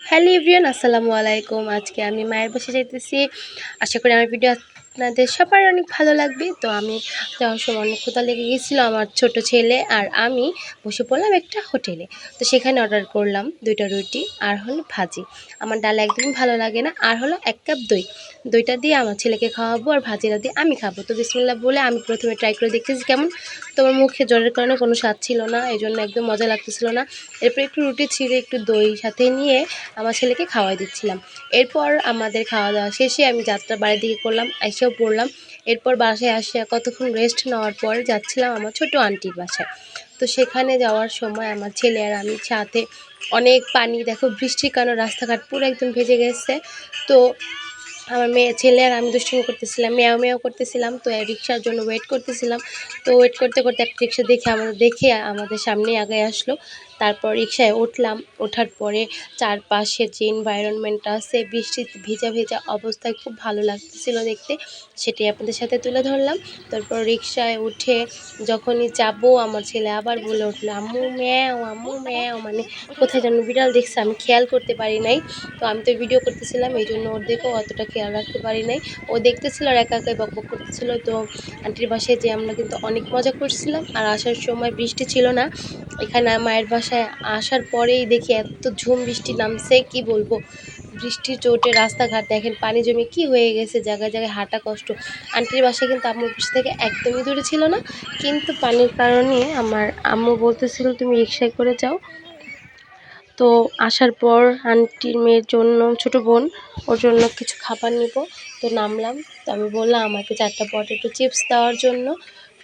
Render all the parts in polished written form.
Hello everyone, আসসালামু আলাইকুম। আজকে আমি মায়ের বাসায় যাইতেছি। আশা করি আমার ভিডিও আপনাদের সবার অনেক ভালো লাগবে। তো আমি যাওয়ার সময় অনেক ক্ষুধা লেগে গেছিলো। আমার ছোট ছেলে আর আমি বসে পড়লাম একটা হোটেলে। তো সেখানে অর্ডার করলাম 2টা রুটি আর হলো ভাজি। আমার ডাল একদমই ভালো লাগে না। আর হলো 1 কাপ দই। দইটা দিয়ে আমার ছেলেকে খাওয়াবো আর ভাজিটা দিয়ে আমি খাবো। তো বিসমিল্লাহ বলে আমি প্রথমে ট্রাই করে দেখতেছি কেমন। তো আমার মুখে জ্বরের কারণে কোনো স্বাদ ছিল না, এই জন্য একদম মজা লাগতেছিল না। এরপর একটু রুটি ছিঁড়ে একটু দই সাথে নিয়ে আমার ছেলেকে খাওয়াই দিচ্ছিলাম। এরপর আমাদের খাওয়া দাওয়া শেষে আমি যাত্রা বাড়ির দিকে করলাম, এসেও পড়লাম। এরপর বাসায় আসিয়া কতক্ষণ রেস্ট নেওয়ার পর যাচ্ছিলাম আমার ছোট আন্টির বাসায়। তো সেখানে যাওয়ার সময় আমার ছেলে আর আমি সাথে অনেক পানি, দেখো বৃষ্টির কারণে রাস্তাঘাট পুরো একদম ভেজে গেছে। তো আমার ছেলে আর আমি দুষ্টুমি করতেছিলাম, মেয়াও মেয়াও করতেছিলাম। তো রিক্সার জন্য ওয়েট করতেছিলাম। তো ওয়েট করতে করতে একটা রিক্সা দেখে আমাদের সামনেই আগায় আসলো। তারপর রিক্সায় উঠলাম। ওঠার পরে চারপাশে যে এনভায়রনমেন্টটা আছে, বৃষ্টিতে ভেজা ভেজা অবস্থায় খুব ভালো লাগতেছিল দেখতে, সেটাই আপনাদের সাথে তুলে ধরলাম। তারপর রিক্সায় উঠে যখনই যাবো আমার ছেলে আবার বলে উঠলো আম্মু ম্যাও, আম্মু ম্যাও, মানে কোথায় যেন বিড়াল দেখছে, আমি খেয়াল করতে পারি নাই। তো আমি তো ভিডিও করতেছিলাম, এই জন্য ওর দিকেও অতটা খেয়াল রাখতে পারি নাই। ও দেখতেছিল আর একা একাই বকবক করতেছিল। তো আন্টির বাসায় যেয়ে আমরা কিন্তু অনেক মজা করছিলাম। আর আসার সময় বৃষ্টি ছিল না। এখানে মায়ের বাসায় আসার পরেই দেখি এত ঝুম বৃষ্টি নামছে, কি বলবো। বৃষ্টির চোটে রাস্তাঘাট দেখেন পানি জমে কি হয়ে গেছে, জায়গায় জায়গায় হাঁটা কষ্ট। আন্টির বাসায় কিন্তু আম্মুর বাসা থেকে একদমই দূরে ছিল না, কিন্তু পানির কারণে আমার আম্মু বলতেছিল তুমি রিক্সায় করে যাও। তো আসার পর আন্টির মেয়ের জন্য, ছোট বোন, ওর জন্য কিছু খাবার নিব। তো নামলাম। তো আমি বললাম আমাকে 4টা পটেটো চিপস দেওয়ার জন্য।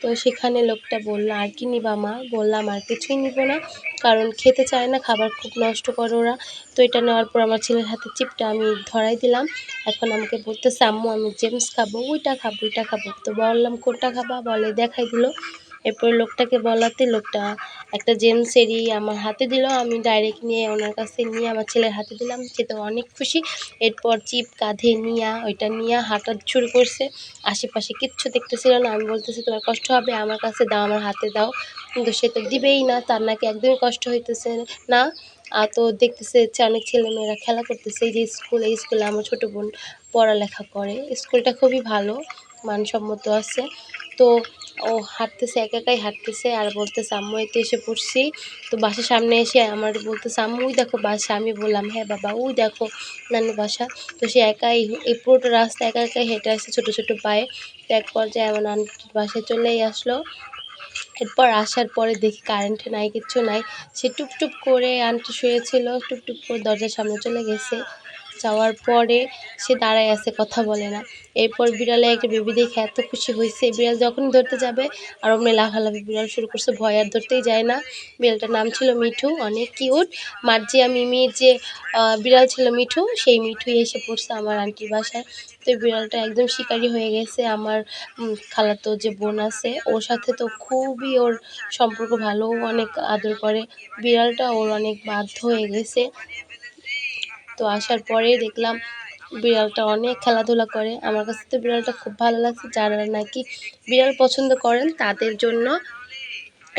তো সেখানে লোকটা বলল আর কি নিবা মা? বললাম আর কিছুই নিব না, কারণ খেতে চায় না, খাবার খুব নষ্ট করে ওরা। তো এটা নেওয়ার পর আমার ছেলের হাতে চিপটা আমি ধরাই দিলাম। এখন আমাকে বলতেছে আম্মু আমি জেমস খাবো, ওইটা খাবো, ওইটা খাবো। তো বললাম কোনটা খাবা? বলে দেখাই দিল। এরপর লোকটাকে বলাতে লোকটা একটা জেমসেরই আমার হাতে দিল। আমি ডাইরেক্ট নিয়ে ওনার কাছে নিয়ে আমার ছেলের হাতে দিলাম। সে তো অনেক খুশি। এরপর চিপ কাঁধে নিয়ে ওইটা নিয়ে হাঁটা শুরু করছে। আশেপাশে কিচ্ছু দেখতেছিল না। আমি বলতেছি তোমার কষ্ট হবে, আমার কাছে দাও, আমার হাতে দাও। কিন্তু সে তো দিবেই না, তার নাকি একদমই কষ্ট হইতেছে না। তো দেখতেছে অনেক ছেলেমেয়েরা খেলা করতেছে। এই যে এই স্কুলে আমার ছোটো বোন পড়ালেখা করে। স্কুলটা খুবই ভালো, মানসম্মত আছে। তো ও হাঁটতেছে, একা একাই হাঁটতেছে আর বলতেছে আম্মু এই তো এসে পড়ছি। তো বাসার সামনে এসে আমার বলতেছে আম্মু ওই দেখো বাসা। আমি বললাম হ্যাঁ বাবা ওই দেখো নানু বাসা। তো সে একাই এই পুরোটা রাস্তা একা একাই হেঁটে আসছে ছোটো ছোটো পায়ে। তো এক পর্যায়ে আমার নানির বাসায় চলেই আসলো। এরপর আসার পরে দেখি কারেন্ট নাই, কিচ্ছু নাই। সে টুপটুপ করে, আন্টি শুয়েছিল, টুপটুপ করে দরজার সামনে চলে গেছে। যাওয়ার পরে সে দাঁড়ায় আছে, কথা বলে না। এরপর বিড়ালে একটা বেবি দেখে এত খুশি হয়েছে, বিড়াল যখনই ধরতে যাবে আর অমনি লাফালাফি বিড়াল শুরু করছে, ভয় আর ধরতেই যায় না। বিড়ালটার নাম ছিল মিঠু, অনেক কিউট। মার্জিয়া মিমির যে বিড়াল ছিল মিঠু, সেই মিঠুই এসে পড়ছে আমার আন্টির বাসায়। তো বিড়ালটা একদম শিকারি হয়ে গেছে। আমার খালাতো যে বোন আছে ওর সাথে তো খুবই ওর সম্পর্ক ভালো, ও অনেক আদর করে। বিড়ালটা ওর অনেক বাধ্য হয়ে গেছে। তো আসার পরে দেখলাম বিড়ালটা অনেক খেলাধুলা করে। আমার কাছে তো বিড়ালটা খুব ভালো লাগছে। যারা নাকি বিড়াল পছন্দ করেন তাদের জন্য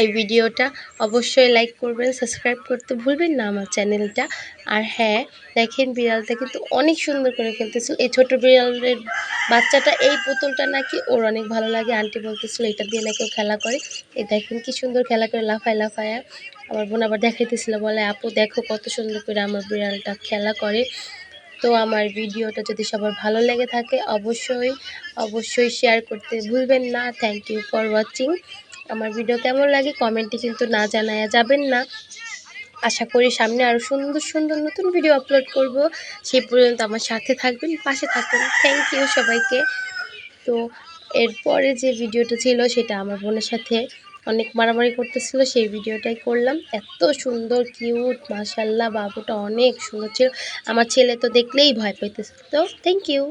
এই ভিডিওটা অবশ্যই লাইক করবেন, সাবস্ক্রাইব করতে ভুলবেন না আমার চ্যানেলটা। আর হ্যাঁ, দেখেন বিড়ালটা কিন্তু অনেক সুন্দর করে খেলতেছিল। এই ছোট বিড়ালের বাচ্চাটা, এই পুতুলটা নাকি ওর অনেক ভালো লাগে। আন্টি বলতেছিল এটা দিয়ে নাকি ও খেলা করে। এই দেখেন কি সুন্দর খেলা করে, লাফায় লাফায়। আমার বোন আবার দেখাইতেছিল, বলে আপু দেখো কত সুন্দর করে আমার বিড়ালটা খেলা করে। তো আমার ভিডিওটা যদি সবার ভালো লেগে থাকে অবশ্যই শেয়ার করতে ভুলবেন না। Thank you for watching. আমার ভিডিও কেমন লাগে কমেন্টে কিন্তু না জানায়া যাবেন না। আশা করি সামনে আরও সুন্দর সুন্দর নতুন ভিডিও আপলোড করব। সেই পর্যন্ত আমার সাথে থাকবেন, পাশে থাকবেন। থ্যাংক ইউ সবাইকে। তো এরপরে যে ভিডিওটা ছিল সেটা আমার বোনের সাথে অনেক মারামারি করতেছিল, সেই ভিডিওটাই করলাম। এত সুন্দর কিউট, মাশাআল্লাহ, বাবুটা অনেক সুন্দর ছিল। আমার ছেলে তো দেখলেই ভয় পাইতেছিল। তো থ্যাংক ইউ।